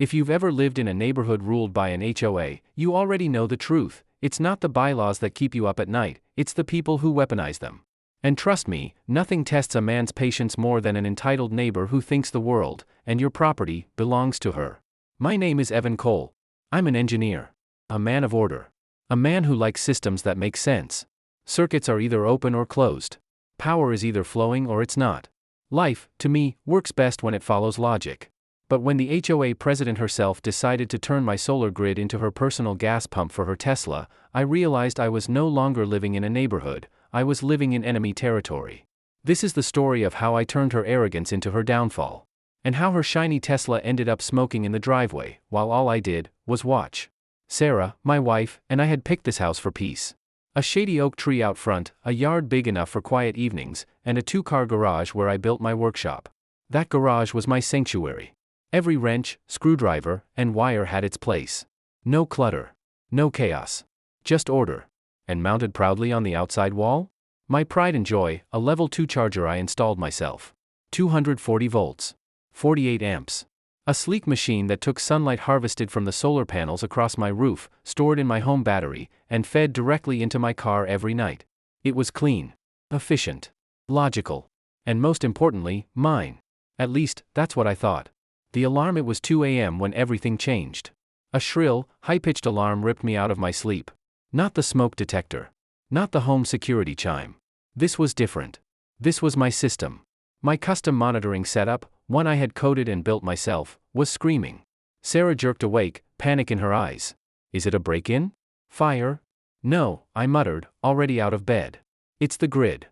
If you've ever lived in a neighborhood ruled by an HOA, you already know the truth. It's not the bylaws that keep you up at night, it's the people who weaponize them. And trust me, nothing tests a man's patience more than an entitled neighbor who thinks the world, and your property, belongs to her. My name is Evan Cole. I'm an engineer. A man of order. A man who likes systems that make sense. Circuits are either open or closed. Power is either flowing or it's not. Life, to me, works best when it follows logic. But when the HOA president herself decided to turn my solar grid into her personal gas pump for her Tesla, I realized I was no longer living in a neighborhood, I was living in enemy territory. This is the story of how I turned her arrogance into her downfall. And how her shiny Tesla ended up smoking in the driveway, while all I did was watch. Sarah, my wife, and I had picked this house for peace. A shady oak tree out front, a yard big enough for quiet evenings, and a 2-car garage where I built my workshop. That garage was my sanctuary. Every wrench, screwdriver, and wire had its place. No clutter. No chaos. Just order. And mounted proudly on the outside wall? My pride and joy, a level 2 charger I installed myself. 240 volts. 48 amps. A sleek machine that took sunlight harvested from the solar panels across my roof, stored in my home battery, and fed directly into my car every night. It was clean. Efficient. Logical. And most importantly, mine. At least, that's what I thought. The alarm. It was 2 a.m. when everything changed. A shrill, high-pitched alarm ripped me out of my sleep. Not the smoke detector. Not the home security chime. This was different. This was my system. My custom monitoring setup, one I had coded and built myself, was screaming. Sarah jerked awake, panic in her eyes. Is it a break-in? Fire? No, I muttered, already out of bed. It's the grid.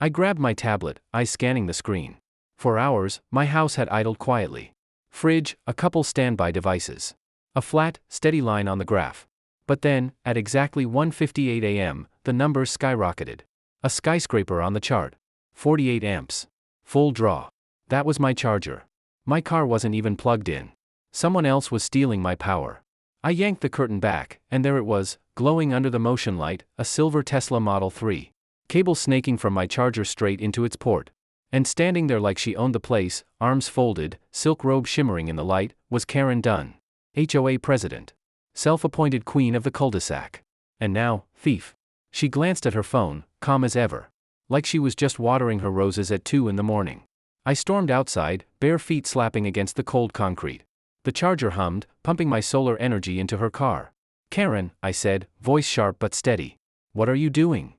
I grabbed my tablet, eyes scanning the screen. For hours, my house had idled quietly. Fridge, a couple standby devices. A flat, steady line on the graph. But then, at exactly 1:58 a.m., the numbers skyrocketed. A skyscraper on the chart. 48 amps. Full draw. That was my charger. My car wasn't even plugged in. Someone else was stealing my power. I yanked the curtain back, and there it was, glowing under the motion light, a silver Tesla Model 3. Cable snaking from my charger straight into its port. And standing there like she owned the place, arms folded, silk robe shimmering in the light, was Karen Dunn. HOA President. Self-appointed queen of the cul-de-sac. And now, thief. She glanced at her phone, calm as ever. Like she was just watering her roses at 2 in the morning. I stormed outside, bare feet slapping against the cold concrete. The charger hummed, pumping my solar energy into her car. Karen, I said, voice sharp but steady. What are you doing?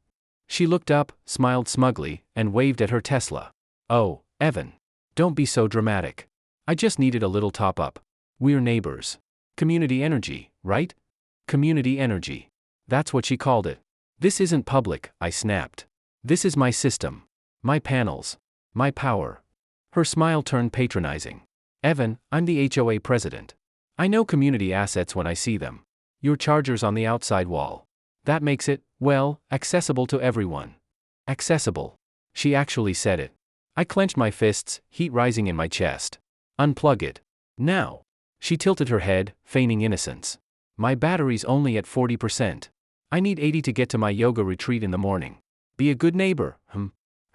She looked up, smiled smugly, and waved at her Tesla. Oh, Evan. Don't be so dramatic. I just needed a little top-up. We're neighbors. Community energy, right? Community energy. That's what she called it. This isn't public, I snapped. This is my system. My panels. My power. Her smile turned patronizing. Evan, I'm the HOA president. I know community assets when I see them. Your charger's on the outside wall. That makes it, well, accessible to everyone. Accessible. She actually said it. I clenched my fists, heat rising in my chest. Unplug it. Now. She tilted her head, feigning innocence. My battery's only at 40%. I need 80 to get to my yoga retreat in the morning. Be a good neighbor,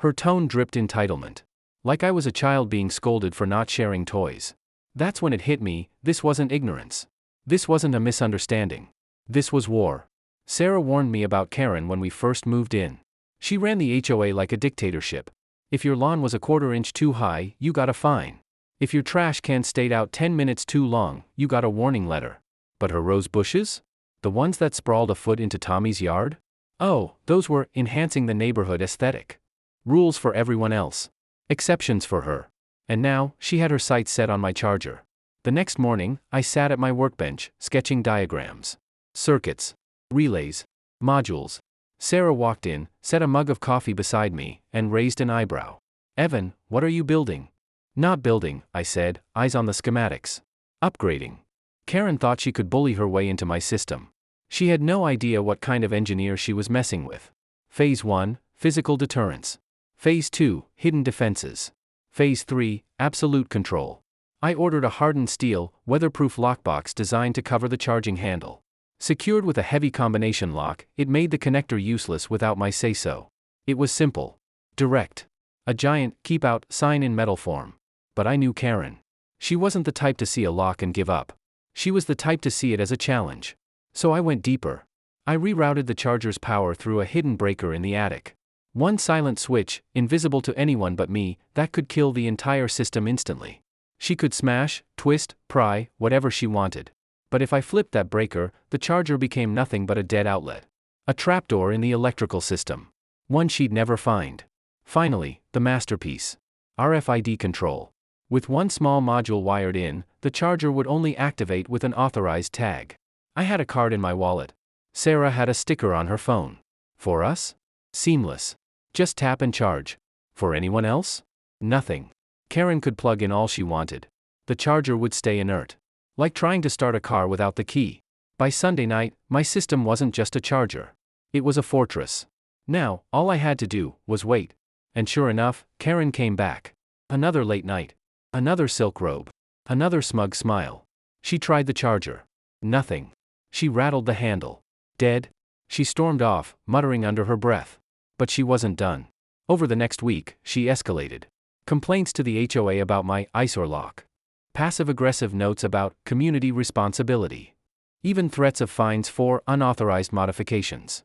Her tone dripped entitlement. Like I was a child being scolded for not sharing toys. That's when it hit me, this wasn't ignorance. This wasn't a misunderstanding. This was war. Sarah warned me about Karen when we first moved in. She ran the HOA like a dictatorship. If your lawn was a 1/4 inch too high, you got a fine. If your trash can stayed out 10 minutes too long, you got a warning letter. But her rose bushes? The ones that sprawled a foot into Tommy's yard? Oh, those were enhancing the neighborhood aesthetic. Rules for everyone else. Exceptions for her. And now, she had her sights set on my charger. The next morning, I sat at my workbench, sketching diagrams. Circuits. Relays. Modules. Sarah walked in, set a mug of coffee beside me, and raised an eyebrow. Evan, what are you building? Not building, I said, eyes on the schematics. Upgrading. Karen thought she could bully her way into my system. She had no idea what kind of engineer she was messing with. Phase 1, physical deterrence. Phase 2, hidden defenses. Phase 3, absolute control. I ordered a hardened steel, weatherproof lockbox designed to cover the charging handle. Secured with a heavy combination lock, it made the connector useless without my say-so. It was simple. Direct. A giant, keep out, sign in metal form. But I knew Karen. She wasn't the type to see a lock and give up. She was the type to see it as a challenge. So I went deeper. I rerouted the charger's power through a hidden breaker in the attic. One silent switch, invisible to anyone but me, that could kill the entire system instantly. She could smash, twist, pry, whatever she wanted. But if I flipped that breaker, the charger became nothing but a dead outlet. A trapdoor in the electrical system. One she'd never find. Finally, the masterpiece. RFID control. With one small module wired in, the charger would only activate with an authorized tag. I had a card in my wallet. Sarah had a sticker on her phone. For us? Seamless. Just tap and charge. For anyone else? Nothing. Karen could plug in all she wanted. The charger would stay inert. Like trying to start a car without the key. By Sunday night, my system wasn't just a charger. It was a fortress. Now, all I had to do was wait. And sure enough, Karen came back. Another late night. Another silk robe. Another smug smile. She tried the charger. Nothing. She rattled the handle. Dead. She stormed off, muttering under her breath. But she wasn't done. Over the next week, she escalated. Complaints to the HOA about my eyesore lock. Passive-aggressive notes about community responsibility. Even threats of fines for unauthorized modifications.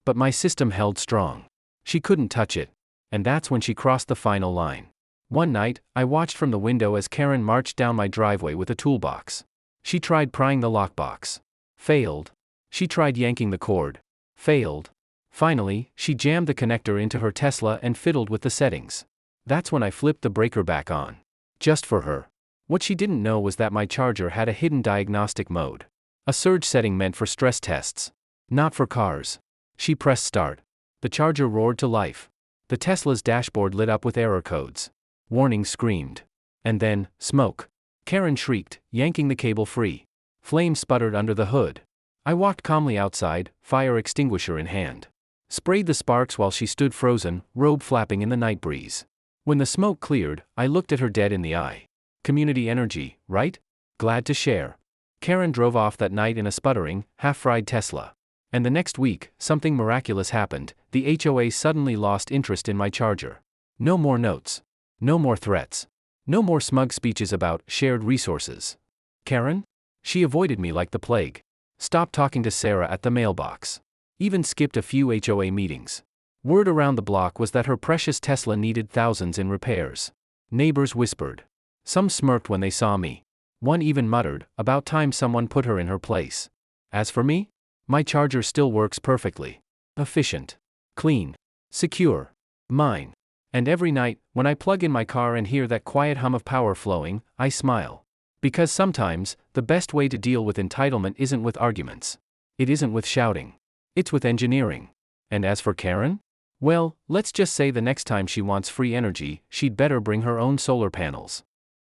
But my system held strong. She couldn't touch it. And that's when she crossed the final line. One night, I watched from the window as Karen marched down my driveway with a toolbox. She tried prying the lockbox. Failed. She tried yanking the cord. Failed. Finally, she jammed the connector into her Tesla and fiddled with the settings. That's when I flipped the breaker back on. Just for her. What she didn't know was that my charger had a hidden diagnostic mode. A surge setting meant for stress tests. Not for cars. She pressed start. The charger roared to life. The Tesla's dashboard lit up with error codes. Warning screamed. And then, smoke. Karen shrieked, yanking the cable free. Flames sputtered under the hood. I walked calmly outside, fire extinguisher in hand. Sprayed the sparks while she stood frozen, robe flapping in the night breeze. When the smoke cleared, I looked at her dead in the eye. Community energy, right? Glad to share. Karen drove off that night in a sputtering, half-fried Tesla. And the next week, something miraculous happened. The HOA suddenly lost interest in my charger. No more notes. No more threats. No more smug speeches about shared resources. Karen? She avoided me like the plague. Stopped talking to Sarah at the mailbox. Even skipped a few HOA meetings. Word around the block was that her precious Tesla needed thousands in repairs. Neighbors whispered. Some smirked when they saw me. One even muttered, about time someone put her in her place. As for me? My charger still works perfectly. Efficient. Clean. Secure. Mine. And every night, when I plug in my car and hear that quiet hum of power flowing, I smile. Because sometimes, the best way to deal with entitlement isn't with arguments. It isn't with shouting. It's with engineering. And as for Karen? Well, let's just say the next time she wants free energy, she'd better bring her own solar panels.